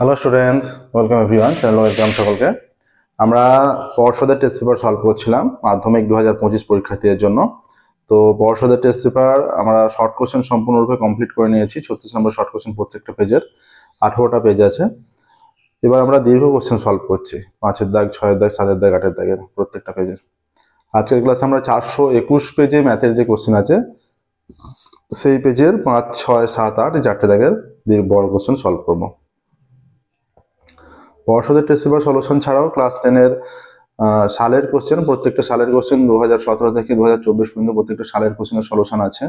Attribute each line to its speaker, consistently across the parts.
Speaker 1: Hello students, welcome everyone. Channel welcome সকলকে। আমরা পর্ষদের টেস্ট পেপার সলভ করছিলাম মাধ্যমিক 2025 পরীক্ষার্থীদের জন্য। তো পর্ষদের টেস্ট পেপার আমরা শর্ট কোশ্চেন সম্পূর্ণরূপে কমপ্লিট করে নিয়েছি। 36 নম্বর শর্ট কোশ্চেন প্রত্যেকটা পেজের, 18টা পেজ আছে। এবার আমরা দীর্ঘ কোশ্চেন সলভ করছি, 5-এর দাগ, 6-এর দাগ, 7-এর দাগ, 8-এর দাগের প্রত্যেকটা পেজের। আজকের ক্লাসে আমরা 421 পেজে ম্যাথের যে কোশ্চেন আছে সেই পেজের 5, 6, 7, 8 এই 4টে দাগের বড় কোশ্চেন সলভ করবো। পর্ষদের টেস্ট পেপার সলিউশন ছাড়াও ক্লাস 10-এর সালের কোশ্চেন, প্রত্যেকটা সালের কোশ্চেন 2017 থেকে 2024 পর্যন্ত প্রত্যেকটা সালের কোশ্চেনের সলিউশন আছে।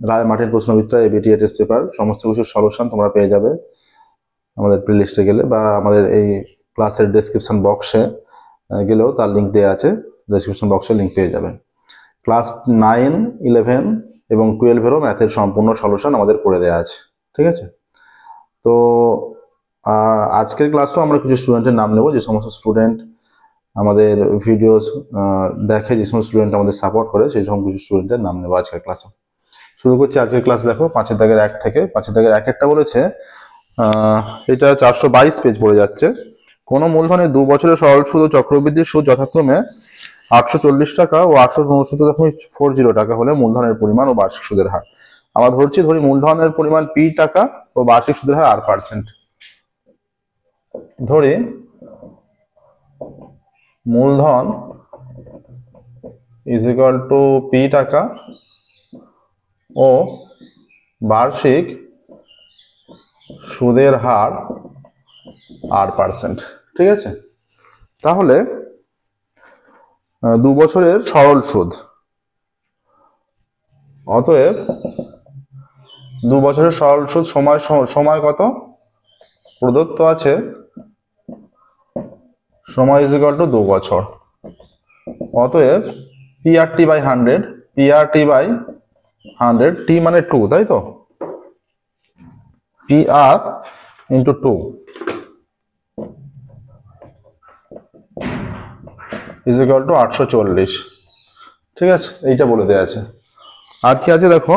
Speaker 1: রায় মার্টিন প্রশ্নবিদ্যা, এবিটিএ টেস্ট পেপার সমস্ত কিছুর সলিউশন তোমরা পেয়ে যাবে আমাদের প্লেলিস্টে গেলে, বা আমাদের এই ক্লাসের ডেসক্রিপশন বক্সে গেলেও তার লিঙ্ক দেওয়া আছে। ডেসক্রিপশন বক্সে লিঙ্ক পেয়ে যাবে। ক্লাস 9, 11 এবং 12-এরও ম্যাথের সম্পূর্ণ সলিউশন আমাদের করে দেওয়া আছে। ঠিক আছে? তো আজকের ক্লাসও আমরা কিছু স্টুডেন্টের নাম নেব, যে সমস্ত স্টুডেন্ট আমাদের ভিডিওস দেখে, যে সমস্ত স্টুডেন্ট আমাদের সাপোর্ট করে, সেই সমস্ত কিছু স্টুডেন্টের নাম নেব আজকের ক্লাসে। শুরু করছি আজকের ক্লাস। দেখো 5-এর দাগের 1 থেকে। 5-এর দাগের 1-একটা বলেছে, এটা 422 পেজ পড়ে যাচ্ছে। কোনো মূলধনের 2 বছরের সরল সুদ ও চক্রবৃদ্ধির সুদ যথাক্রমে 840 টাকা ও 869.40 টাকা হলে মূলধনের পরিমাণ ও বার্ষিক সুদের হার। আমরা ধরি মূলধনের পরিমাণ P টাকা ও বার্ষিক সুদের হার R%। ধরি মূলধন ইজ ইকুয়াল টু P টাকা ও বার্ষিক সুদের হার R%। ঠিক আছে? তাহলে 2 বছরের সরল সুদ, অতএব 2 বছরের সরল সুদ সময় কত প্রদত্ত আছে, সময় ইজ ইকুয়াল টু 2 বছর। অতএব PRT by 100, PRT by 100, T মানে 2, তাই তো? PR into 2 is equal to 840। ঠিক আছে? এইটা বলে দেওয়া আছে। আর কি আছে দেখো,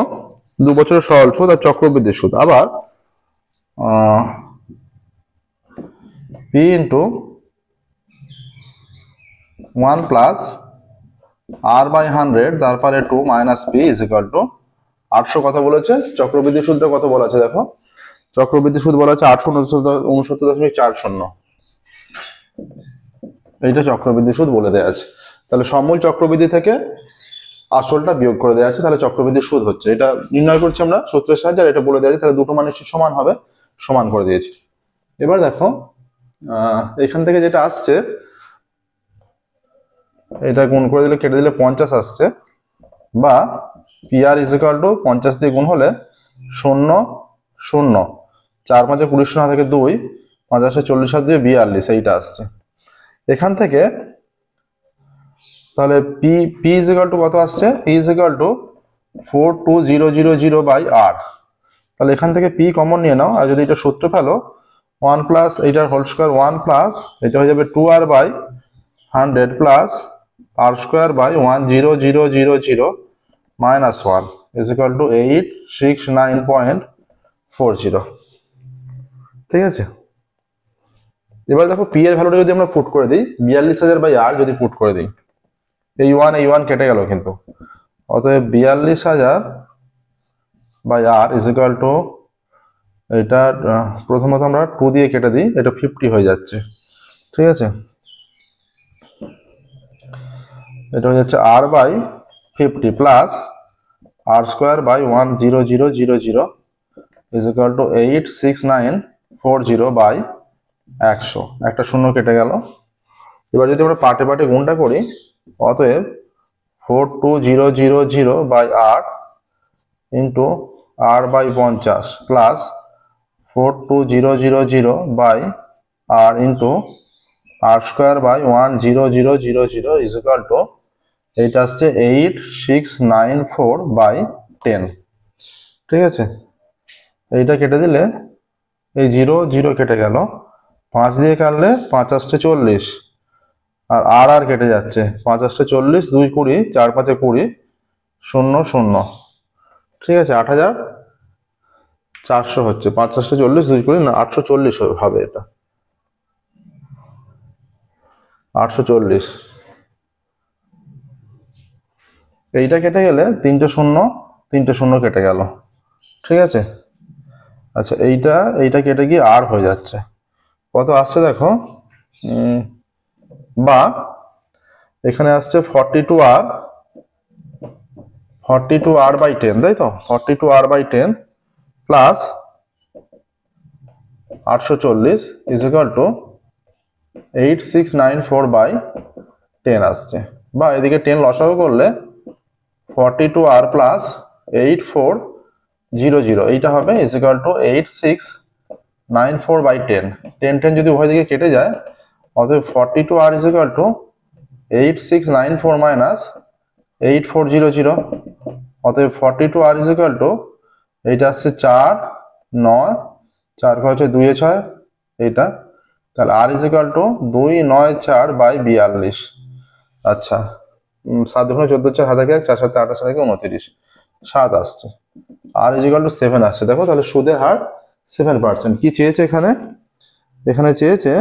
Speaker 1: 2 বছরের সরল সুদ আর চক্রবৃদ্ধি সুদ। আবার P into 1 plus R by 100, তারপরে 2 minus P is equal to 800 কত বলেছে। চক্রবৃদ্ধি সুদটা কত বলা আছে দেখো, চক্রবৃদ্ধি সুদ বলা আছে 869.40। এইটা চক্রবৃদ্ধি সুদ বলে দেওয়া আছে। তাহলে সমূল চক্রবৃদ্ধি থেকে আসলটা বিয়োগ করে দেওয়া আছে, তাহলে চক্রবৃদ্ধি সুদ হচ্ছে। এটা নির্ণয় করছি আমরা সূত্রের সাহায্যে, এটা বলে দেওয়া আছে। তাহলে দুটো মান নিশ্চয়ই সমান হবে, সমান করে দিয়েছি। এবার দেখো এখান থেকে যেটা আসছে, এটা গুণ করে দিলে, কেটে দিলে 50 আসছে, বা PR ইজ ইকুয়াল টু 50 দিয়ে গুণ হলে 0 0, 4 5 20 না থেকে 2, 5 40 আর 2 42, এইটা আসছে। এখান থেকে তাহলে P ইজ ইকুয়াল টু কত আসছে, P is equal to 42000 by R। তাহলে এখান থেকে P কমন নিয়ে নাও, আর যদি এটা সূত্র ফেলো 1 প্লাস এইটার হোল স্কোয়ার 1 প্লাস এটা হয়ে যাবে 2R by 100 plus R square by 10000 minus 1 is equal to 869.40। ঠিক আছে? এবার দেখো P এর ভ্যালুটা যদি আমরা পুট করে দিই, 42,000 বাই R যদি পুট করে দিই, এই 1 কেটে গেল কিন্তু। অতএব 42,000 by R is equal to, এটা প্রথমত আমরা 2 দিয়ে কেটে দিই, এটা 50 হয়ে যাচ্ছে। ঠিক আছে? এটা হয়ে যাচ্ছে R by 50 plus R square by 10000 is equal to 86940 by 100। একটা শূন্য কেটে গেল। এবার যদি আমরা পার্টে পার্টে গুণটা করি, অতএব 42000 by R into R by 50 plus 42000 by R into R square by 10000 is equal to, এইটা আসছে 8694 বাই 10। ঠিক আছে? এইটা কেটে দিলে এই 0 কেটে গেল, 5 দিয়ে কাটলে 5 8 40, আর আর কেটে যাচ্ছে, 5 8 40, 2 20, 4 5 20, 0 0। ঠিক আছে? 400 হচ্ছে, 5 4 40, 2 করে না 840 হবে, এটা 840। এইটা কেটে গেলে 3টে শূন্য, 3টে শূন্য কেটে গেল, ঠিক আছে। আচ্ছা এইটা কেটে গিয়ে আর হয়ে যাচ্ছে, কত আসছে দেখো, বা এখানে আসছে 42r, 42r/10, তাই তো, 42r/10 plus 840 is equal two 8694/10 আসছে, বা এদিকে 10 লসাগু করলে 42r প্লাস 8400 এইটা হবে ইজ ইকুয়াল টু 8694/10। 10 10 যদি উভয় দিকে কেটে যায়, অতএব 42r is equal two 8694 minus 8400, অতএব 42r ইজ ইকুয়াল টু, এইটা আসছে 4 9, 4 হচ্ছে 2 6, এইটা তাহলে r ইজ ইকুয়াল টু 294/42। আচ্ছা 7 দুগুণে 14, 4 হাতে 4 7 28 29, 7 আসছে, r ইজ ইকুয়াল টু 7 আসছে। দেখো তাহলে সুদের হার 7%। কি চেয়েছে এখানে? এখানে চেয়েছে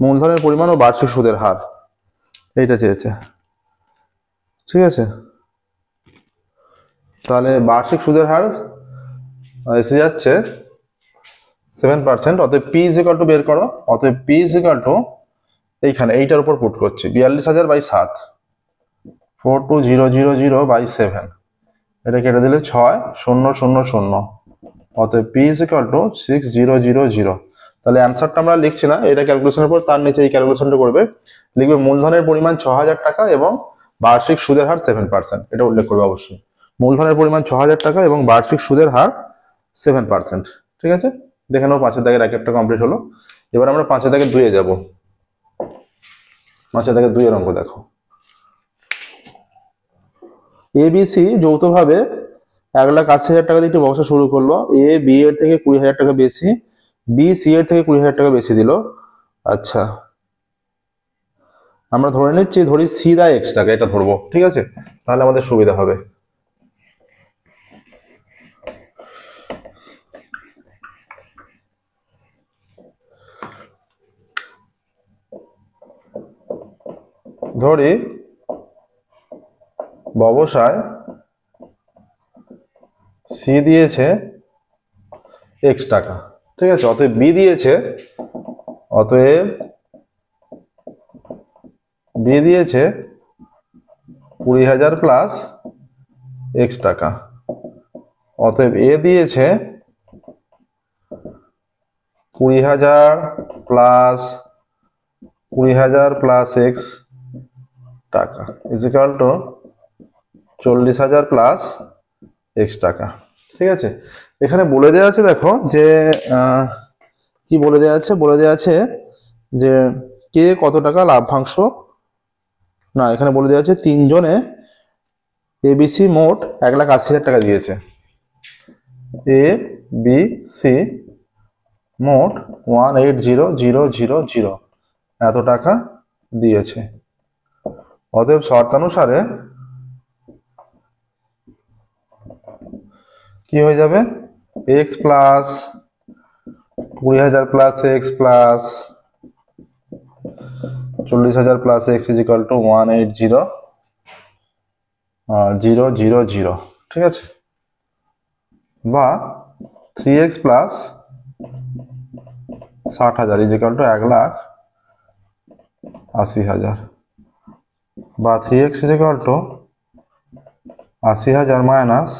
Speaker 1: মূলধনের পরিমাণ ও বার্ষিক সুদের হার, এইটা চেয়েছে, ঠিক আছে। তাহলে বার্ষিক সুদের হার এসে যাচ্ছে 7%, অতএব p ইজ ইকুয়াল টু বের করো, অতএব p ইজ ইকুয়াল টু এইখানে এইটার উপর পুট করছি 42,000/7, 42000/7, এটা কেটে দিলে 6 0 0 0, অতএব p ইজ ইকুয়াল টু 6000। তাহলে অ্যান্সারটা আমরা লিখছি না, এটা ক্যালকুলেশনের পর তার নিচে এই ক্যালকুলেশনটা করবে, লিখবে মূলধনের পরিমাণ 6000 টাকা এবং বার্ষিক সুদের হার 7%, এটা উল্লেখ করবে অবশ্যই। মূলধনের পরিমাণ 6000 টাকা এবং বার্ষিক সুদের হার 7%, ঠিক আছে। দেখে নাও 5 দাগের একটা কমপ্লিট হলো। এবার আমরা 5 দাগের 2 এ যাব। 5 দাগের 2 এর অঙ্ক দেখো। ABC যৌথভাবে 1,80,000 টাকা দিয়ে একটি ব্যবসা শুরু করলো। A B এর থেকে 20,000 টাকা বেশি, B C এর থেকে 20,000 টাকা বেশি দিল। আচ্ছা আমরা ধরে নিচ্ছি, ধরি C দেয় X টাকা, এটা ধরবো, ঠিক আছে, তাহলে আমাদের সুবিধা হবে। ধরি ব্যবসায় C দিয়েছে X টাকা, ঠিক আছে, অতএব B দিয়েছে, অতএব B দিয়েছে 20,000 প্লাস X টাকা, অতএব A দিয়েছে 20,000 প্লাস 20,000 প্লাস X টাকা is equal two 40,000 plus X টাকা, ঠিক আছে। এখানে বলে দেওয়া আছে, দেখো যে কি বলে দেওয়া আছে, বলে দেওয়া আছে যে কে কত টাকা লাভ্যাংশ, না এখানে বলে দেওয়া আছে 3 জনে ABC মোট 1,80,000 টাকা দিয়েছে। ABC মোট 180,000 এত টাকা দিয়েছে, অতএব শর্তানুসারে কি হয়ে যাবে, X plus 20,000 plus X plus 40,000 plus X is equal two 180,000, ঠিক আছে, বা 3X plus 60,000 is equal two 1,80,000, বা 3X is equal two 80,000 minus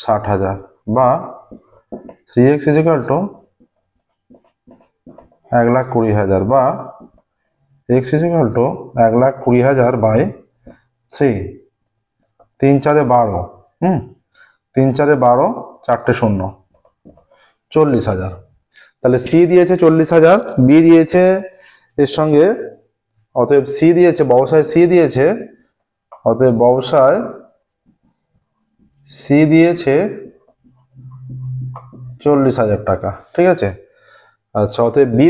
Speaker 1: 60,000, বা 3X ইজ ইকুয়াল টু 1,20,000, বা X ইজ ইকুয়াল টু 1,20,000/3, 3 4 12, 3 4 12, 4টে শূন্য, 40,000। তাহলে C দিয়েছে 40,000, B দিয়েছে এর সঙ্গে, অতএব C দিয়েছে, ব্যবসায় C দিয়েছে, অতএব ব্যবসায় C দিয়েছে 40,000 টাকা, ঠিক আছে। আচ্ছা অতএব B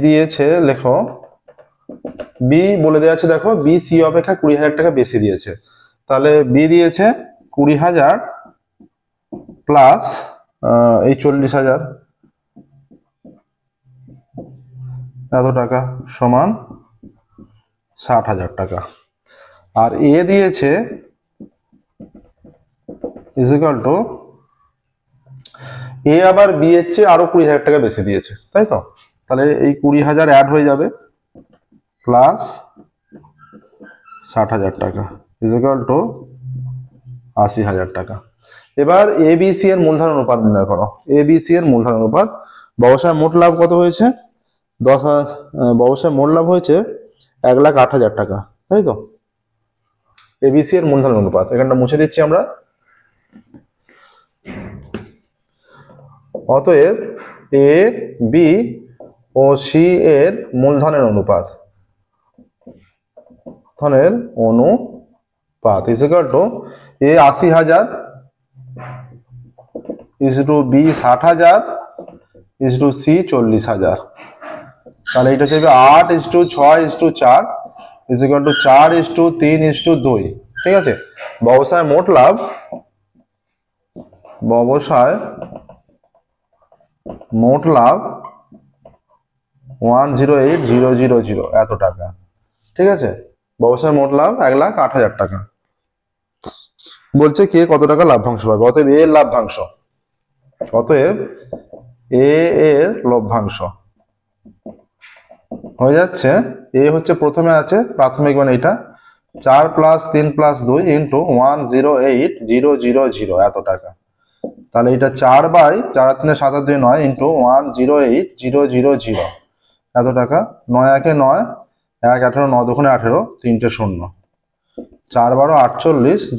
Speaker 1: দিয়েছে, লেখো B বলে দেওয়া আছে, দেখো B C অপেক্ষা 20,000 টাকা বেশি দিয়েছে, তাহলে B দিয়েছে 20,000 প্লাস এই 40,000 এত টাকা সমান 60,000 টাকা। আর এ দিয়েছে ইজ ইকুয়াল টু, এ আবার বি এর চেয়ে আরো 20,000 টাকা বেশি দিয়েছে, তাই তো? তাহলে এই 20,000 অ্যাড হয়ে যাবে প্লাস 60,000 টাকা ইজ ইকুয়াল টু 80,000 টাকা। এবার এবিসি এর মূলধন অনুপাত নির্ণয় করো। এবিসি এর মূলধন অনুপাত, ব্যবসায় মোট লাভ কত হয়েছে? ব্যবসায় মোট লাভ হয়েছে 1,08,000 টাকা, তাই তো? এবিসি এর মূলধন অনুপাত এখানটা মুছে দিচ্ছি আমরা। অতএব এ বি ও সি এর মূলধনের অনুপাত is equal to A 80,000 is to B 60,000 is to C 40,000। তাহলে এটা হচ্ছে 8:6:4 ইজ ইকুয়াল টু 4:3:2। ঠিক আছে, ব্যবসায় মোট লাভ 108,000 এত টাকা। ঠিক আছে, ব্যবসায় মোট লাভ 1,08,000 টাকা। বলছে কে কত টাকা লাভ্যাংশ পাবে। অতএব এ এর লাভ্যাংশ, অতএব এ এর লভ্যাংশ হয়ে যাচ্ছে, এ হচ্ছে প্রথমে আছে প্রাথমিক মানে এটা 4 + 3 + 2 ইন্টু 108,000 এত টাকা। তাহলে এটা 4/4 আর 3 7 আর 2 9 ইন্টু 108,000 এত টাকা। 9 1 9, 1 18, 9 2 18, 3 0, 4 12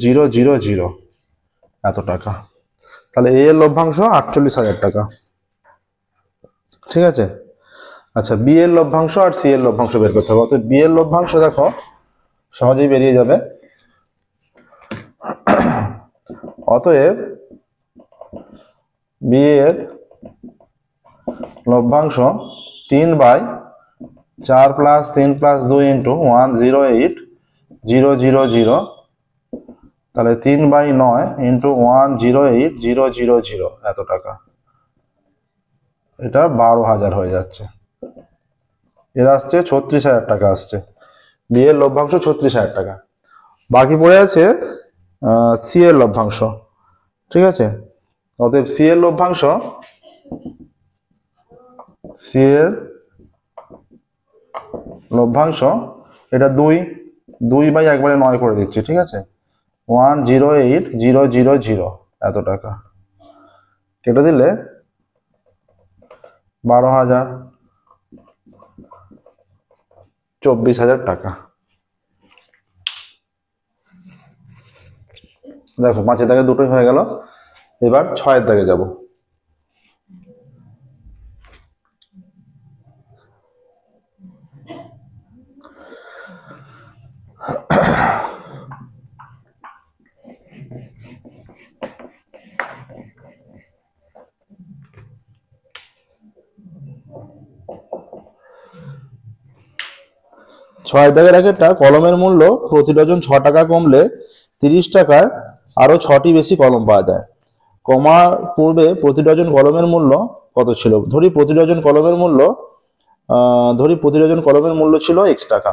Speaker 1: 48,000 এত টাকা। তাহলে এ এর লভ্যাংশ 48,000 টাকা। ঠিক আছে, আচ্ছা বি এর লভ্যাংশ আর সি এর লভ্যাংশ বের করতে হবে। অতএব বি এর লভ্যাংশ দেখো সহজেই বেরিয়ে যাবে। অতএব বি এর লভ্যাংশ 3/4 + 3 + 2 ইন্টু 108,000, তাহলে 3/9 ইন্টু 108,000 এত টাকা। এটা 12,000 হয়ে যাচ্ছে। এর আসছে 36,000 টাকা আসছে। বি এর লভ্যাংশ 36,000 টাকা। বাকি পড়ে আছে সি এর লভ্যাংশ। ঠিক আছে, অতএব সি এর লভ্যাংশ, এটা 2/9 করে দিচ্ছি। ঠিক আছে, 108,000 এত টাকা কেটে দিলে 12,000, 24,000 টাকা। দেখো 5 দাগে দুটোই হয়ে গেল। এবার 6 দাগে যাব। ছয় দাগের একটা কলমের মূল্য প্রতি ডজন 6 টাকা কমলে 30 টাকায় আরো 6টি বেশি কলম পাওয়া যায়। কমা পূর্বে প্রতি ডজন কলমের মূল্য কত ছিল? ধরি প্রতি ডজন কলমের মূল্য ছিল x টাকা।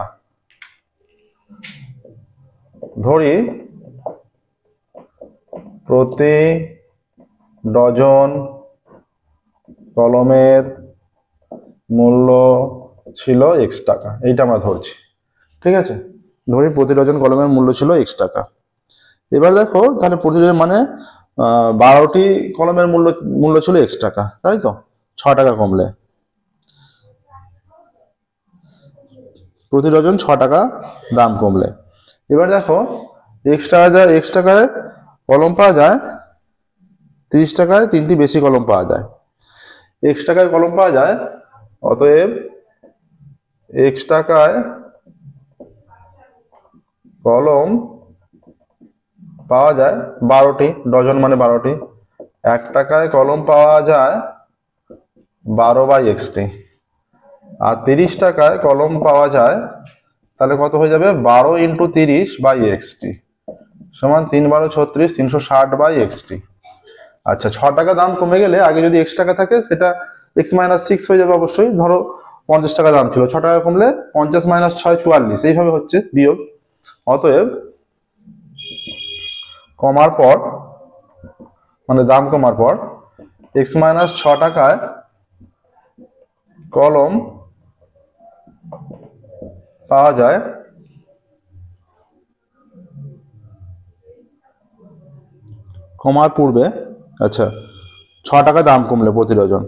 Speaker 1: ধরি প্রতি ডজন কলমের মূল্য ছিল x টাকা, এইটা আমরা ধরছি। ঠিক আছে, ধরি প্রতি ডজন কলমের মূল্য ছিল x টাকা। এবার দেখো তাহলে প্রতি ডজন মানে 12টি কলমের মূল্য ছিল x টাকা, তাই তো? 6 টাকা কমলে প্রতি ডজন 6 টাকা দাম কমলে। এবার দেখো x টাকায় কলম পাওয়া যায়, 30 টাকায় 3টি বেশি কলম পাওয়া যায়। x টাকায় কলম পাওয়া যায়, অতএব x টাকায় কলম পাওয়া যায় 12টি, ডজন মানে 12টি। 1 টাকায় কলম পাওয়া যায় 12/x আর 30 টাকায় কলম পাওয়া যায়, তাহলে কত হয়ে যাবে? 12 × 30/x। সমান 3 12 36 360 বাই এক্সটি। আচ্ছা, 6 টাকা দাম কমে গেলে আগে যদি x টাকা থাকে সেটা x মাইনাস 6 হয়ে যাবে অবশ্যই। ধরো 50 টাকা দাম ছিল, 6 টাকা কমলে 50 মাইনাস 6 44, এইভাবে হচ্ছে বিয়োগ। অতএব কমার পর মানে দাম কমার পর x মাইনাস 6 টাকায় কলম পাওয়া যায় কমার পূর্বে। আচ্ছা, 6 টাকা দাম কমলে প্রতি ডজন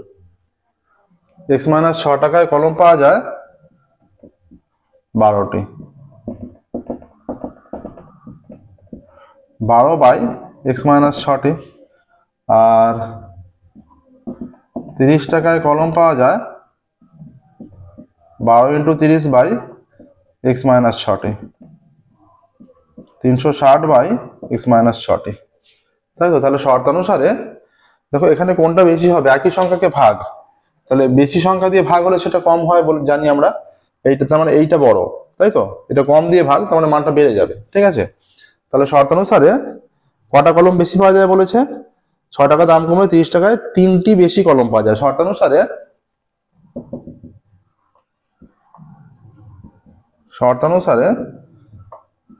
Speaker 1: x মাইনাস 6 টাকায় কলম পাওয়া যায় 12টি। 12 বাই x মাইনাস 6টি। আর 30 টাকায় কলম পাওয়া যায় 12 ইন্টু 30 বাই x মাইনাস 6টি। 360 বাই x মাইনাস 6টি, তাই তো? তাহলে শর্তানুসারে দেখো এখানে কোনটা বেশি হবে, একই সংখ্যাকে ভাগ, তাহলে বেশি সংখ্যা দিয়ে ভাগ হলে সেটা কম হয় বলে জানি আমরা। এইটা তার মানে এইটা বড়, তাই তো? এটা কম দিয়ে ভাগ, তার মানে মানটা বেড়ে যাবে, ঠিক আছে? তাহলে শর্তানুসারে কটা কলম বেশি পাওয়া যায় বলেছে? 6 টাকা দাম কমলে 30 টাকায় 3টি বেশি কলম পাওয়া যায়। শর্তানুসারে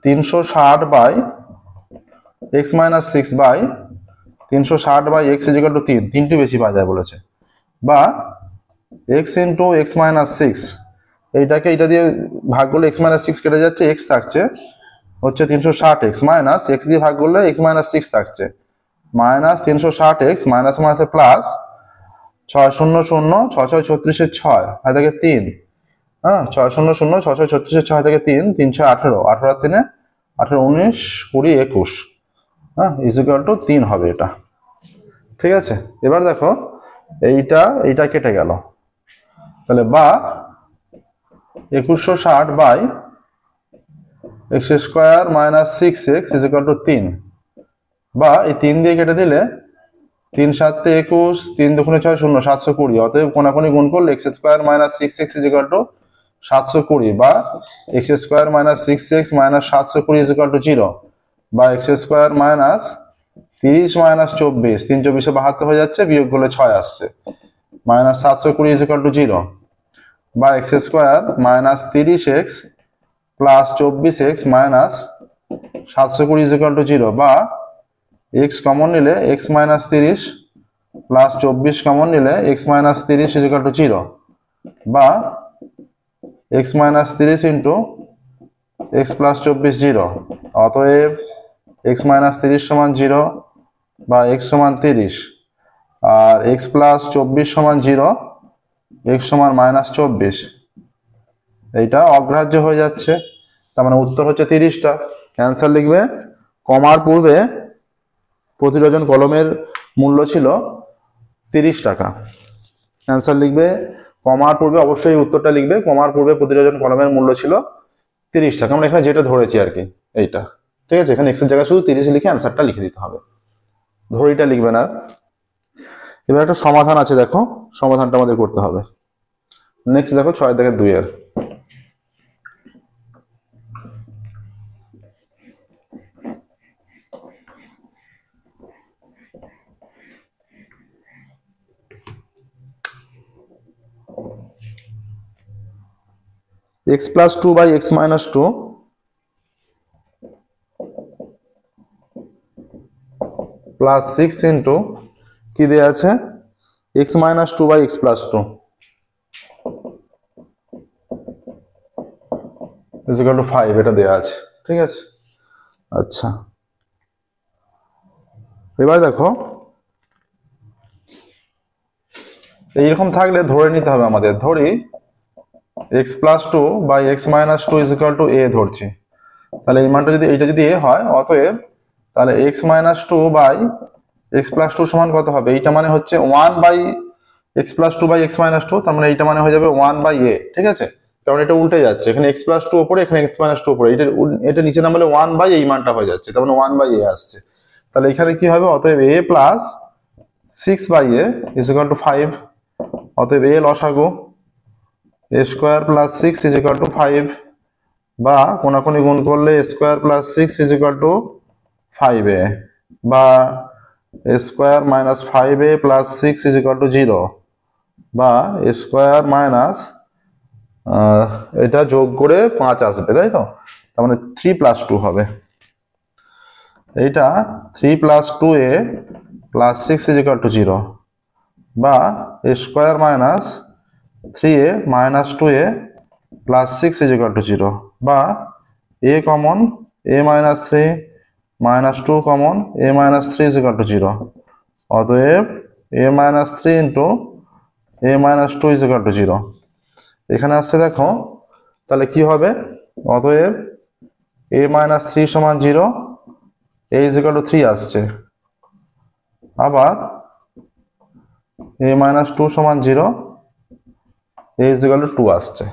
Speaker 1: 360 by x minus 6 by 360 by x equal to 3, 3টি বেশি পাওয়া যায় বলেছে। বা x ইন্টু x মাইনাস 6, এইটাকে এইটা দিয়ে ভাগ করলে x মাইনাস 6 কেটে যাচ্ছে, x থাকছে হচ্ছে 360x, মাইনাস x দিয়ে ভাগ করলে x মাইনাস 6 থাকছে মাইনাস 360x, মাইনাস মাইনাসে প্লাস 6 0 0 6 6 36 6 হয় থাকে 3, হ্যাঁ 6 0 0 6 6 36 6 থেকে 3, 3 6 18, 18 3 18 19 20 21, হ্যাঁ ইকুয়াল টু 3 হবে এটা, ঠিক আছে? এবার দেখো এইটা কেটে গেল, তাহলে বা 2160 by x square minus 6x equal to 3, বা এই 3 দিয়ে কেটে দিলে 3 7 21, 3 2 6 0 720, অতএব কোনাকুনি গুণ করলে x square minus 6x equal two 720, বা x square minus 6x minus 720 equal to 0, বা x স্কোয়ার মাইনাস 30 মাইনাস 24, 3 24 72 হয়ে যাচ্ছে, বিয়োগ করলে 6 আসছে, মাইনাস 720 ইকুয়াল টু 0, বা x square minus 30x plus 24x minus 720 equal to 0, বা x কমন নিলে x মাইনাস 30 প্লাস 24 কমন নিলে x মাইনাস 30 ইকুয়াল টু 0, বা x minus 30 into x plus 24 0, অতএব x মাইনাস 30 সমান 0 বা x সমান 30, আর x প্লাস 24 সমান 0, x সমান মাইনাস 24, এইটা অগ্রাহ্য হয়ে যাচ্ছে, তার মানে উত্তর হচ্ছে 30টা। অ্যান্সার লিখবে কমার পূর্বে প্রতি ডজন কলমের মূল্য ছিল 30 টাকা। অ্যান্সার লিখবে কমার পূর্বে, অবশ্যই উত্তরটা লিখবে কমার পূর্বে প্রতি ডজন কলমের মূল্য ছিল 30 টাকা। আমরা এখানে যেটা ধরেছি আর কি এইটা, ঠিক আছে? এখানে এক্সের জায়গায় শুধু 30 লিখে অ্যান্সারটা লিখে দিতে হবে, ধরিটা লিখবে না। এবার একটা সমাধান আছে, দেখো সমাধানটা আমাদের করতে হবে। নেক্সট দেখো 6 থেকে 2 এর x plus 2 by x minus 2 plus 6 into কি দেওয়া আছে x minus 2 by x plus 2 equal to 5, এটা দেওয়া আছে, ঠিক আছে? আচ্ছা, এবার দেখো এইরকম থাকলে ধরে নিতে হবে আমাদের। ধরি x plus 2 by x minus 2 equal to a ধরছি, তাহলে এই মানটা যদি এইটা যদি a হয়, অতএব তাহলে x minus 2 by x plus 2 সমান কত হবে? এইটা মানে হচ্ছে 1 by x plus 2 by x minus 2, তার মানে এইটা মানে হয়ে যাবে 1 বাই a, ঠিক আছে? কারণ এটা উল্টে যাচ্ছে, এখানে x প্লাস 2 উপরে, এখানে x মাইনাস 2 উপরে, এটা নিচে নামালে 1 বাই এই মানটা হয়ে যাচ্ছে, তার মানে 1 বাই a আসছে। তাহলে এখানে কি হবে? অতএব a plus 6 by a equal to 5, অতএব a লসাগু a square plus 6 equal to 5, বা কোনাকুনি গুণ করলে a square plus 6 equal to 5a বা a square minus 5a plus 6 is equal to 0 বা a স্কোয়ার মাইনাস এটা যোগ করে 5 আসবে, তাই তো? তার মানে 3 প্লাস 2 হবে। এইটা 3 plus 2a plus 6 is equal to 0 বা a square minus 3a minus 2a plus 6 is equal to 0 বা a common a minus 3 minus 2 common a minus 3 is equal to 0। অতএব a minus 3 into a minus 2 is equal to 0। এখানে আসছে দেখো, তাহলে কি হবে? অতএব a মাইনাস 3 সমান 0, a ইজ ইকুয়াল টু 3 আসছে। আবার a মাইনাস 2 সমান 0, a ইজ ইকুয়াল টু 2 আসছে।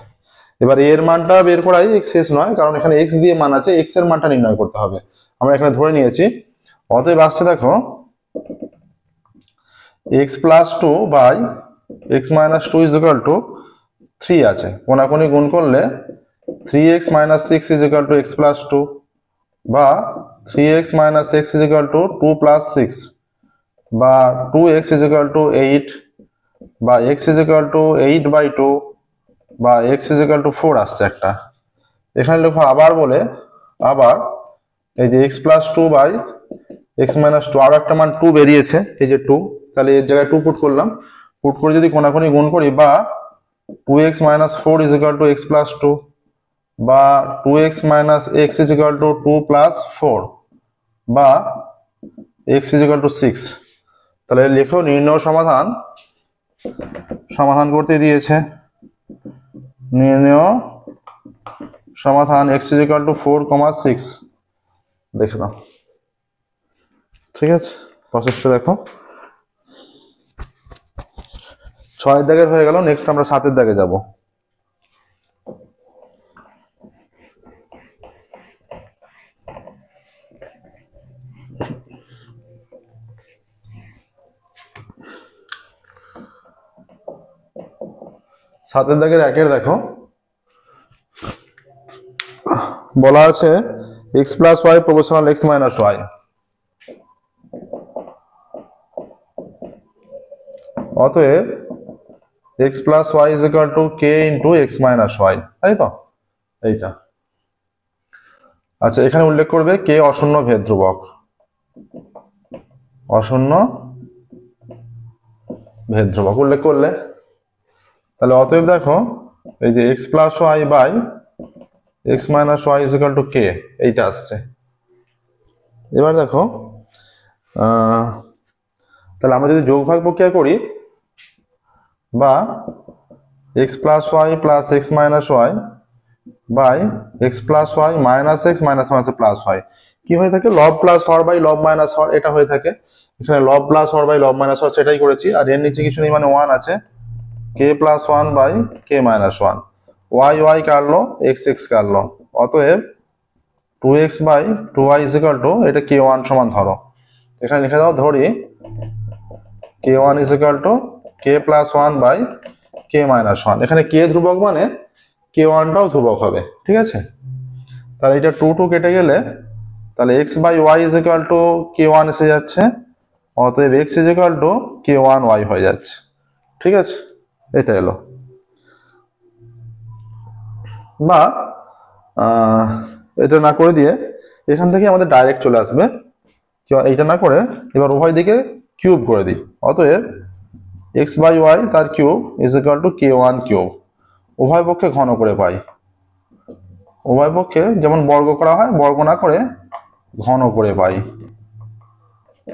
Speaker 1: এবার এর মানটা বের করাই শেষ নয়, কারণ এখানে x দিয়ে মান আছে, x এর মানটা নির্ণয় করতে হবে। আমরা এখানে ধরে নিয়েছি। অতএব আসছে দেখো x plus 2 by x minus 2 is equal to 3 আছে। কোনাকুনি গুণ করলে 3x minus 6 is equal to x plus 2 বা 3x minus x is equal to 2 plus 6 বা 2x ইজ ইকুয়াল টু 8 বা x is equal to 8 by 2 বা x is equal two 4 আসছে একটা। এখানে লেখো আবার বলে, আবার এই যে x plus 2 by x minus 2, আরো একটা মান 2 বেরিয়েছে, এই যে 2, তাহলে এর জায়গায় 2 পুট করলাম। পুট করে যদি কোনাকুনি গুণ করি, বা 2x minus 4 is equal to x plus 2 বা 2x minus x is equal to 2 plus 4 বা x ইজ ইকুয়াল টু 6। তাহলে লেখো নির্ণয় সমাধান, সমাধান করতে দিয়েছে। নির্ণয় সমাধান x ইজ ইকুয়াল টু 4, 6 দেখে নাও। ঠিক আছে, প্রসেসটা দেখো। 6 দাগের হয়ে গেল। নেক্সট আমরা 7 দাগে যাব। সাতের দাগের 1 দেখো, বলা আছে x plus y proportional x minus y. অতএব x plus y is equal to k into x minus y, তাই তো? এইটা আচ্ছা, এখানে উল্লেখ করবে k অশূন্য ভেদ ধ্রুবক, অশূন্য ভেদ ধ্রুবক উল্লেখ করলে। তাহলে অতএব দেখো এই যে x plus y by x minus y is equal to k, এইটা আসছে। এবার দেখো তাহলে আমরা যদি যোগভাগ প্রক্রিয়া করি, বা x plus y plus x minus y by x plus y minus x minus minus plus y, কি হয়ে থাকে? লব প্লাস হর বাই লব মাইনাস হর, এটা হয়ে থাকে। এখানে লব প্লাস হর বাই লব মাইনাস হর সেটাই করেছি। আর এর নিচে কিছু নেই, মানে 1 আছে, k plus 1 by k minus 1, y y কাটলো, এক্স এক্স কাটলো। অতএব 2x by 2y is equal to, এটা k1 সমান ধরো, এখানে লিখে দাও, ধরি k1 is equal to k plus 1 by k minus 1। এখানে k ধ্রুবক মানে k1টাও ধ্রুবক হবে, ঠিক আছে? তাহলে এটা 2 2 কেটে গেলে তাহলে x by y is equal to k1 এসে যাচ্ছে। অতএব x is equal two k1y হয়ে যাচ্ছে, ঠিক আছে? এটা এলো। বা এটা না করে দিয়ে এখান থেকে আমাদের ডাইরেক্ট চলে আসবে, এইটা না করে এবার উভয় দিকে কিউব করে দিই। অতএব x বাই ওয়াই তার cube is equal to k1 cube. উভয় পক্ষে ঘন করে পাই, উভয় পক্ষে যেমন বর্গ করা হয় বর্গ না করে ঘন করে পাই,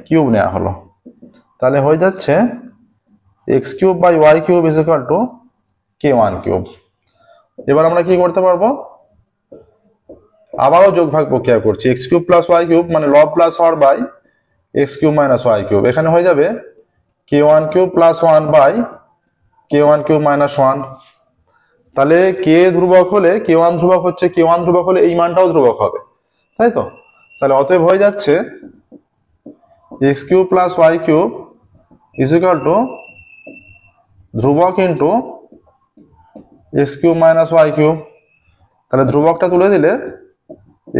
Speaker 1: কিউব নেওয়া হলো। তাহলে হয়ে যাচ্ছে x cube by y cube is equal to k1 cube. এবার আমরা কি করতে পারবো? আবারও যোগভাগ প্রক্রিয়া করছি। x cube plus y cube মানে লব প্লাস হর by x cube minus y cube. এখানে হয়ে যাবে k1 cube plus 1 by k1 cube minus 1। তাহলে k ধ্রুবক হলে k1 ধ্রুবক হচ্ছে, k1 ধ্রুবক হলে এই মানটাও ধ্রুবক হবে, তাই তো? তাহলে অতএব হয়ে যাচ্ছে x cube plus y cube is equal to ধ্রুবক into x cube minus y cube. তাহলে ধ্রুবকটা তুলে দিলে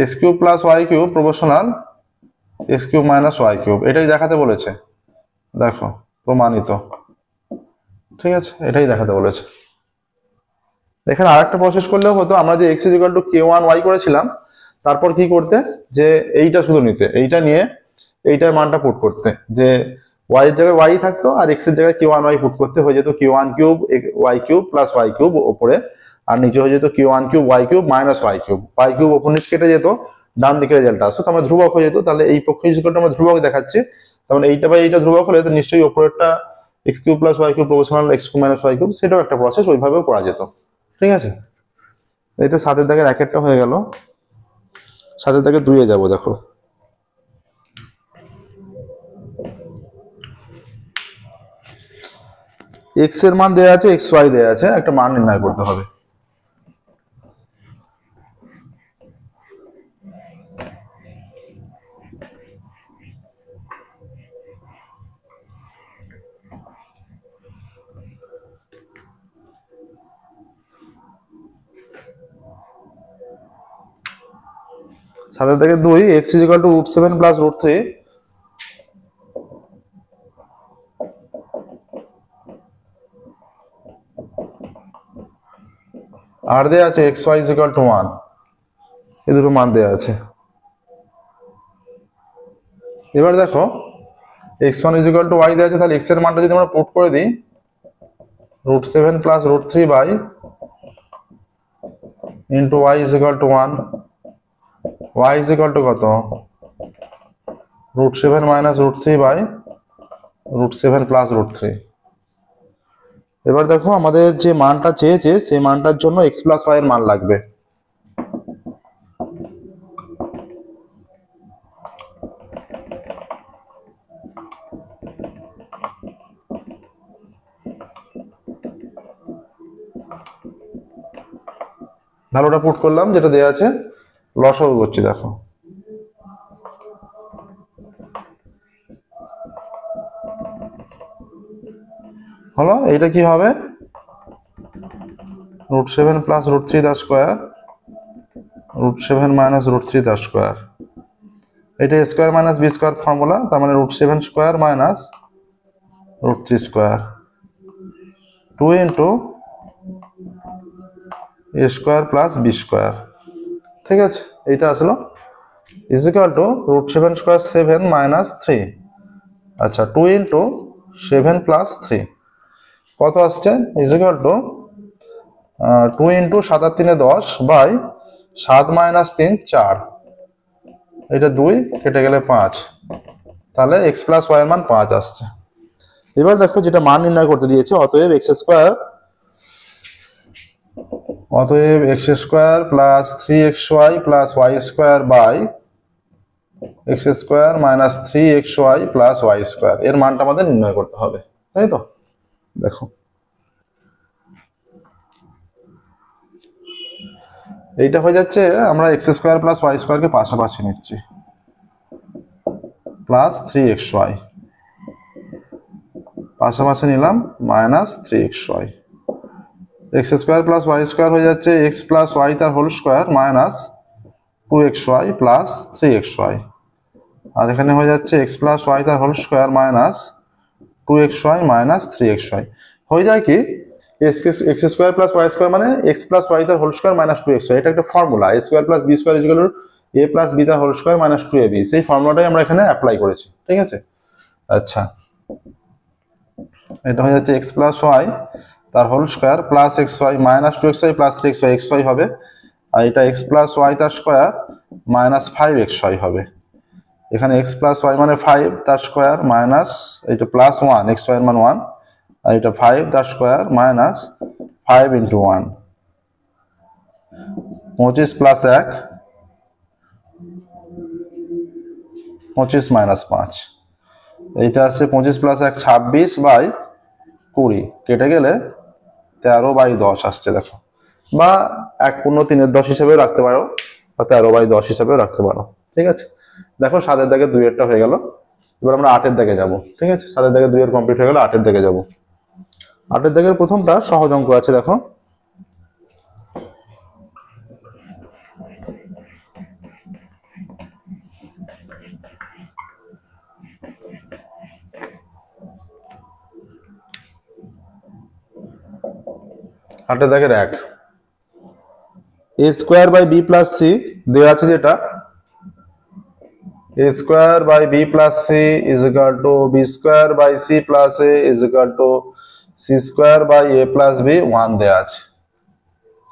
Speaker 1: x cube plus y cube proportional x cube minus y cube, এটাই দেখাতে বলেছে, দেখো প্রমাণিত। ঠিক আছে, এটাই দেখাতে বলেছে। এখানে আরেকটা প্রসেস করলেও হতো, আমরা যে x is equal to k one y করেছিলাম, তারপর কি করতে, যে এইটা শুধু নিতে, এইটা নিয়ে এইটার মানটা পুট করতে, যে ওয়াই এর জায়গায় ওয়াই থাকতো আর এক্স এর জায়গায় কে ওয়ান ওয়াই পুট করতে, হয়ে যেত q one cube y cube plus y cube ওপরে, আর নিচে হয়ে যেত q one cube y cube minus y cube ওপর নিচ কেটে যেত, ডান দিকে রেজাল্ট আসতো, তার মানে ধ্রুবক হয়ে যেত। তাহলে এই পক্ষে আমরা ধ্রুবক দেখাচ্ছি, তার এইটা বা এইটা ধ্রুবক হলে তো নিশ্চয়ই ওপরেরটা x cube plus y cube proportional x cube minus y cube, সেটাও একটা প্রসেস, ওইভাবেও করা যেত। ঠিক আছে, এটা 7 দাগের একটা হয়ে গেল। 7 দাগের 2 যাবো। দেখো এক্স এর মান দেওয়া আছে, এক্স ওয়াই দেওয়া আছে, একটা মান নির্ণয় করতে হবে। সাথে থেকে 2, x is equal to √7 plus √3, আর দেওয়া আছে x y is equal to 1, এই দুটো মান দেওয়া আছে। এবার দেখো x1 is equal two Y দেওয়া আছে, তাহলে x এর মানটা যদি আমরা পুট করে দিই, √7 plus √3 by into y is equal to 1, y is equal to কত, √7 মাইনাস √3 বাই √7 প্লাস √3। এবার দেখো আমাদের যে মানটা চেয়েছে, সেই মানটার জন্য x প্লাস ওয়াই এর মান লাগবে। ভালোটা পুট করলাম, যেটা দেওয়া আছে, লসাগু করছি। দেখো হলো, এইটা কি হবে, √7 plus √3 the square, √7 minus √3 the square, এটা a square minus b square formula, তার মানে √7 square minus √3 square, 2 into a square plus b square. ঠিক আছে, এইটা আসলো is equal to √7 square 7 minus 3, আচ্ছা 2 ইন্টু 7 প্লাস 3 কত আসছে, ইজ ইকুয়াল টু 2 ইন্টু 7 আর 3 10 বাই 7 মাইনাস 3 4, এটা 2 কেটে গেলে 5, তাহলে এক্স প্লাস ওয়াই এর মান 5 আসছে। এবার দেখো যেটা মান নির্ণয় করতে দিয়েছে, অতএব x square plus 3xy plus y square by x square minus 3xy plus y square, এর মানটা আমাদের নির্ণয় করতে হবে, তাই তো। দেখো এইটা হয়ে যাচ্ছে, আমরা এক্স স্কোয়ার প্লাস ওয়াই স্কোয়ারকে পাশাপাশি নিচ্ছি, প্লাস 3xy পাশাপাশি নিলাম minus 3xy, x square plus y square হয়ে যাচ্ছে এক্স প্লাস ওয়াই তার whole square minus 2xy plus 3xy, আর এখানে হয়ে যাচ্ছে এক্স প্লাস ওয়াই তার whole square minus 2xy minus 3xy। হয়ে যায় কি, x square plus y square মানে এক্স প্লাস ওয়াই তার হোল স্কোয়ার মাইনাস 2xy, এটা একটা formula, a square plus b square is equal to a plus b তার whole square minus 2ab, সেই ফর্মুলাটাই আমরা এখানে অ্যাপ্লাই করেছি। ঠিক আছে, আচ্ছা এটা হয়ে যাচ্ছে এক্স প্লাস ওয়াই তার whole square plus xy minus 2xy plus 3xy, xy হবে, আর এটা এক্স প্লাস ওয়াই তার স্কোয়ার মাইনাস 5xy হবে। এখানে এক্স প্লাস ওয়াই মানে 5 তার স্কোয়ার মাইনাস এটা প্লাস 1, xy এর মান 1, আর এটা 5 তার square minus 5 into 1, 25 plus 1 25 minus 5, এইটা আছে 25 প্লাস 1 26 বাই 20, কেটে গেলে 13/10 আসছে। দেখো, বা 1/3 হিসেবেও রাখতে পারো, বা 13/10 হিসেবেও রাখতে পারো। ঠিক আছে, দেখো 7 দাগে 2 এরটা হয়ে গেল। এবার আমরা 8 দাগে যাব। ঠিক আছে, 7 দাগে 2 এর কমপ্লিট হয়ে গেল, 8 দাগে যাব। 8 দাগের প্রথমটা সহজ অঙ্ক আছে। দেখো 8 দাগের 1 a square by b plus c দেওয়া আছে যেটা a square by b plus c is equal to b square by c plus a is equal to c square by a plus b 1 দেওয়া আছে,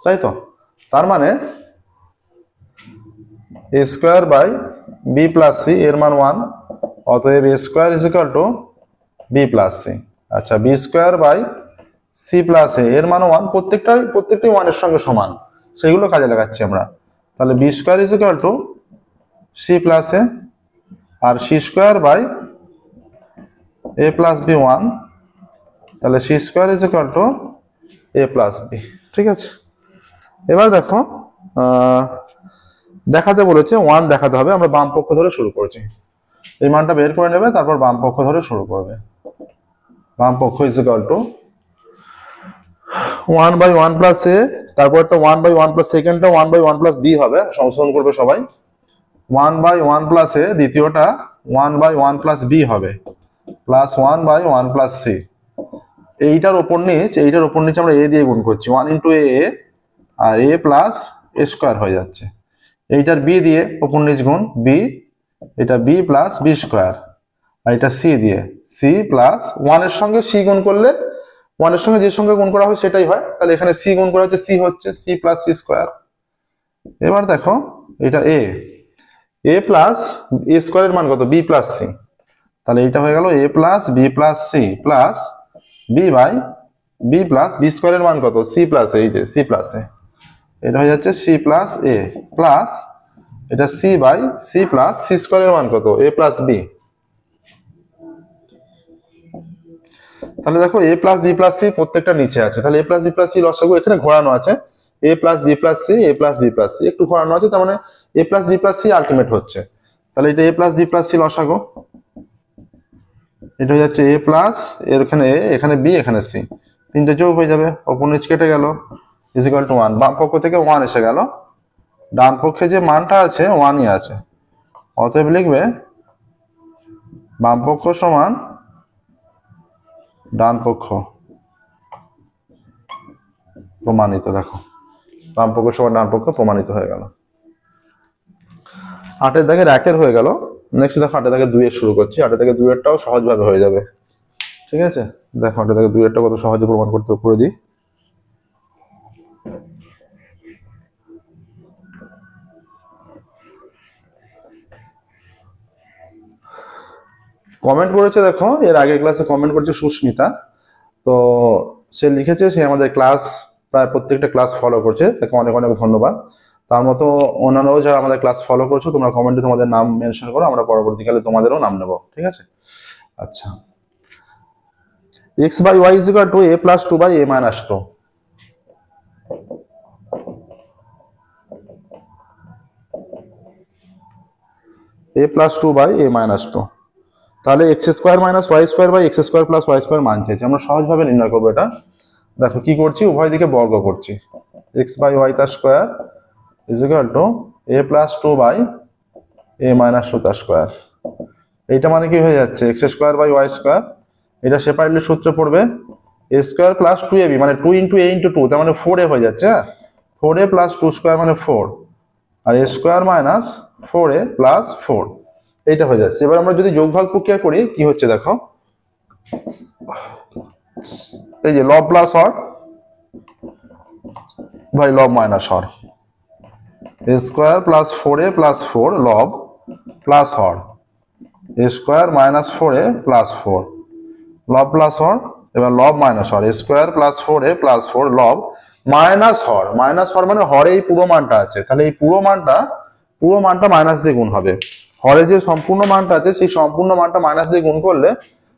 Speaker 1: তাই তো? তার মানে a square by b plus c এর মান 1, অতএব a square is equal to b plus c। আচ্ছা, b square by c plus a এর মান 1, প্রত্যেকটাই 1 এর সঙ্গে সমান, সেগুলো কাজে লাগাচ্ছি আমরা। তাহলে b square is equal to c plus a আর c square by a plus b 1, তাহলে c square is equal to a plus b। ঠিক আছে, এবার দেখো দেখাতে বলেছে 1 দেখাতে হবে। আমরা বাম পক্ষ ধরে শুরু করছি, এই মানটা বের করে নেবে, তারপর বাম পক্ষ ধরে শুরু করবে। বাম পক্ষ is equal to 1 by 1 plus a, তারপরটা 1 বাই 1 প্লাস সেকেন্ডটা 1 বাই 1 প্লাস b হবে, সংশোধন করবে সবাই। 1 বাই 1 প্লাস a, দ্বিতীয়টা 1 বাই 1 প্লাস b হবে, প্লাস 1 বাই 1 প্লাস c। এইটার ওপর নিচ আমরা a দিয়ে গুণ করছি, 1 ইন্টু a আর a প্লাস a স্কোয়ার হয়ে যাচ্ছে। এইটার b দিয়ে ওপর নিচ গুণ b, এটা b প্লাস b স্কোয়ার, আর এটা c দিয়ে c প্লাস 1 এর সঙ্গে c গুণ করলে 1 এর সঙ্গে যে সঙ্গে গুণ করা হয় সেটাই হয়, তাহলে এখানে c গুণ করা হচ্ছে c হচ্ছে c প্লাস c স্কোয়ার। এবার দেখো এটা a প্লাস a স্কোয়ারের মান কত, b প্লাস c, তাহলে এটা হয়ে গেল a plus b plus c plus b by b plus b স্কোয়ারের মান কত, c প্লাস এই যে c প্লাস a, এটা হয়ে যাচ্ছে c প্লাস a প্লাস এটা c by c plus c স্কোয়ারের মান কত, a প্লাস b। তাহলে দেখো a plus b plus c প্রত্যেকটা নিচে আছে, তাহলে a plus b plus c লসাগু এখানে ঘোরানো আছে, a plus b plus c, a plus b plus c একটু ঘোরানো আছে, তার মানে a plus b plus c ultimate হচ্ছে। তাহলে এটা a plus b plus c লসাগু, এটা হয়ে যাচ্ছে a প্লাস এখানে a, এখানে b, এখানে c, তিনটে যোগ হয়ে যাবে, ওপর নিচ কেটে গেল, ইজ ইকুয়াল টু 1। বাম পক্ষ থেকে 1 এসে গেল, ডান পক্ষে যে মানটা আছে 1ই আছে, অতএব লিখবে বাম পক্ষ সমান ডান পক্ষ প্রমাণিত। দেখো বাম পক্ষ সমান ডান পক্ষ প্রমাণিত হয়ে গেল। 8 দাগের 1 হয়ে গেল। নেক্সট দেখো 8 দাগের 2 শুরু করছি। 8 দাগের 2 সহজভাবে হয়ে যাবে, ঠিক আছে? দেখো 8 দাগের 2 কত সহজে প্রমাণ করতে করে দিই। কমেন্ট করেছে, দেখো এর আগের ক্লাসে কমেন্ট করেছে সুস্মিতা, তো সে লিখেছে সে আমাদের ক্লাস প্রায় প্রত্যেকটা ক্লাস ফলো করছে, তাকে অনেক অনেক ধন্যবাদ। তার মতো অন্যান্যরাও যারা আমাদের ক্লাস ফলো করছো, তোমরা কমেন্টে তোমাদের নাম মেনশন করো, আমরা পরবর্তীকালে তোমাদেরও নাম নেব, ঠিক আছে? আচ্ছা, x by y is equal to a plus 2 by a minus 2। a plus 2 by a minus 2, তাহলে x square minus y square by x square plus y square মান চাইছে। আমরা সহজভাবে নির্ণয় করবো এটা। দেখো কি করছি, উভয় দিকে বর্গ করছি, এক্স বাই ওয়াই তার square is equal to a plus 2 by a minus 2 তার স্কোয়ার। এইটা মানে কি হয়ে যাচ্ছে, x square by y square, এটা সেপারেটলি সূত্রে পড়বে এ স্কোয়ার প্লাস 2ab মানে 2 ইন্টু a ইন্টু 2, তার মানে 4a হয়ে যাচ্ছে, 4a প্লাস 2 স্কোয়ার মানে 4, আর এ স্কোয়ার মাইনাস 4a প্লাস 4, এইটা হয়ে যাচ্ছে। এবার আমরা যদি যোগভাগ প্রক্রিয়া করি কি হচ্ছে দেখো, এই যে লব প্লাস হর ভাই লব মাইনাস হর, এ স্কোয়ার প্লাস 4a প্লাস 4 লব প্লাস হর, এ স্কোয়ার মাইনাস 4a প্লাস 4 লব প্লাস হর, এবার লব মাইনাস হর, এ স্কোয়ার প্লাস 4a প্লাস 4 লব মাইনাস হর। মাইনাস হর মানে হরে এই পুরো মানটা আছে, তাহলে এই পুরো মানটা মাইনাস দিয়ে গুণ হবে। হরে যে সম্পূর্ণ মানটা আছে সেই সম্পূর্ণ মানটা মাইনাস দিয়ে গুণ করলে,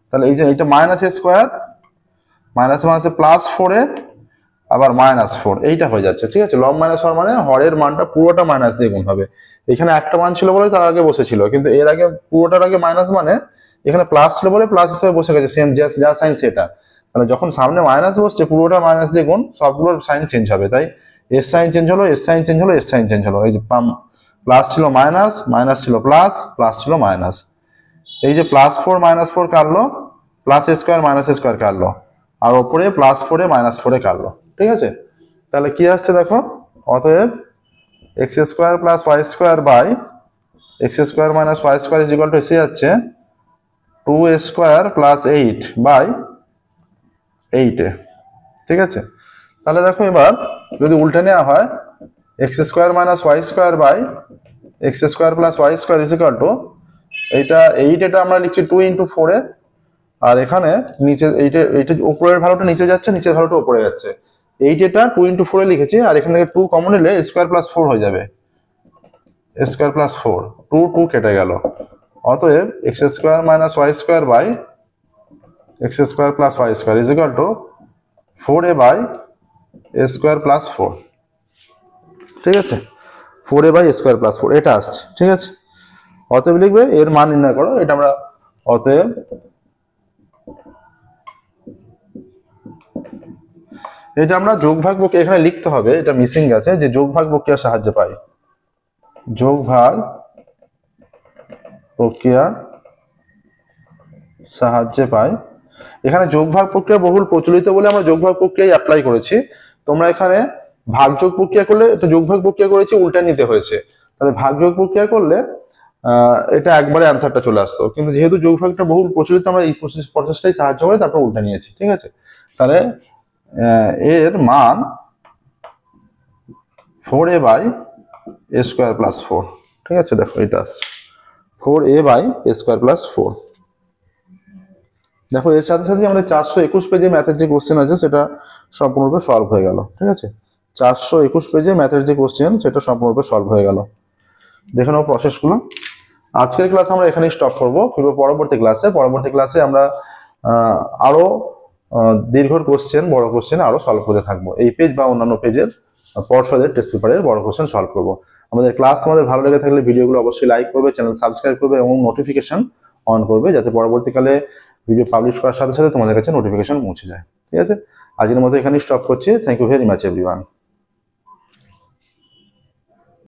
Speaker 1: তাহলে এই যে এটা মাইনাস এ স্কোয়ার মাইনাস মাইনাসে প্লাস 4a আবার মাইনাস 4, এইটা হয়ে যাচ্ছে, ঠিক আছে? লব মাইনাস হর মানে হরের মানটা পুরোটা মাইনাস দিয়ে গুণ হবে। এখানে একটা মান ছিল বলে তার আগে বসেছিল, কিন্তু এর আগে পুরোটার আগে মাইনাস মানে এখানে প্লাস ছিল বলে প্লাস হিসেবে বসে গেছে, সেম যা সাইন সেটা। মানে যখন সামনে মাইনাস বসছে পুরোটা মাইনাস দিয়ে গুণ, সবগুলোর সাইন চেঞ্জ হবে, তাই এস সাইন চেঞ্জ হলো, এস সাইন চেঞ্জ হলো, এস সাইন চেঞ্জ হলো। এই যে প্লাস ছিল মাইনাস, মাইনাস ছিল প্লাস, প্লাস ছিল মাইনাস, এই যে প্লাস 4 মাইনাস 4 কাটলো, প্লাস এ স্কোয়ার মাইনাস এ স্কোয়ার কাটলো, আর ওপরে প্লাস 4 মাইনাস 4 কাটলো, ঠিক আছে? তাহলে কি আসছে দেখো, অতএব x square plus y square by x square minus y square is equal to এসে যাচ্ছে 2a square plus 8 by 8a। ঠিক আছে, তাহলে দেখো এবার যদি উল্টে নেওয়া হয় x square minus y square by x square plus y square is equal to এইটা 8, এটা আমরা লিখছি 2 ইন্টু 4a, আর এখানে নিচে এইটা উপরের ভ্যালুটা নিচে যাচ্ছে, নিচের ভ্যালুটা উপরে যাচ্ছে। 8 এটা 2 ইন্টু 4 এ লিখেছি, আর এখান থেকে 2 কমন নিলে স্কোয়ার প্লাস 4 হয়ে যাবে, স্কোয়ার প্লাস 4, 2 কেটে গেল। অতএব x square minus y square by x square plus y square is equal to 4a by a square plus 4। ঠিক আছে, 4a বাই স্কোয়ার প্লাস 4 এটা আসছে। ঠিক আছে, অতএব লিখবে এর মান নির্ণয় করো, এটা আমরা অতএব এটা আমরা যোগভাগ প্রক্রিয়া এখানে লিখতে হবে, এটা মিসিং গেছে, যে যোগভাগ প্রক্রিয়ার সাহায্যে পাই, যোগভাগ প্রক্রিয়ার সাহায্যে পাই। এখানে যোগভাগ প্রক্রিয়া বহুল প্রচলিত বলে আমরা যোগভাগ প্রক্রিয়ায় অ্যাপ্লাই করেছি। তোমরা এখানে ভাগযোগ প্রক্রিয়া করলে, এটা যোগভাগ প্রক্রিয়া করেছি উল্টা নিতে হয়েছে, তাহলে ভাগযোগ প্রক্রিয়া করলে এটা একবারে অ্যান্সারটা চলে আসতো, কিন্তু যেহেতু যোগভাগটা বহুল প্রচলিত আমরা এই প্রসেসটাই সাহায্য করে তারপর উল্টা নিয়েছি। ঠিক আছে, তাহলে এর মান 4a by a square plus 4। ঠিক আছে, দেখো এটা আসছে 4a by a square plus 4। দেখো এর সাথে সাথে আমাদের 421 পেজে ম্যাথের যে কোশ্চেন আছে সেটা সম্পূর্ণরূপে সলভ হয়ে গেল। ঠিক আছে, 421 পেজে ম্যাথের যে কোশ্চেন সেটা সম্পূর্ণরূপে সলভ হয়ে গেল। দেখে নাও প্রসেসগুলো। আজকের ক্লাস আমরা এখানেই স্টপ করবো, পরবর্তী ক্লাসে আমরা আরো দীর্ঘ কোশ্চেন, বড় কোশ্চেন আরো সলভ করতে থাকবো। এই পেজ বা অন্যান্য পেজের পর্ষদের টেস্ট পেপারের বড় কোশ্চেন সলভ করবো। আমাদের ক্লাস তোমাদের ভালো লেগে থাকলে ভিডিওগুলো অবশ্যই লাইক করবে, চ্যানেল সাবস্ক্রাইব করবে এবং নোটিফিকেশন অন করবে, যাতে পরবর্তীকালে ভিডিও পাবলিশ করার সাথে সাথে তোমাদের কাছে নোটিফিকেশন পৌঁছে যায়। ঠিক আছে, আজকের মতো এখানেই স্টপ করছি। Thank you very much everyone.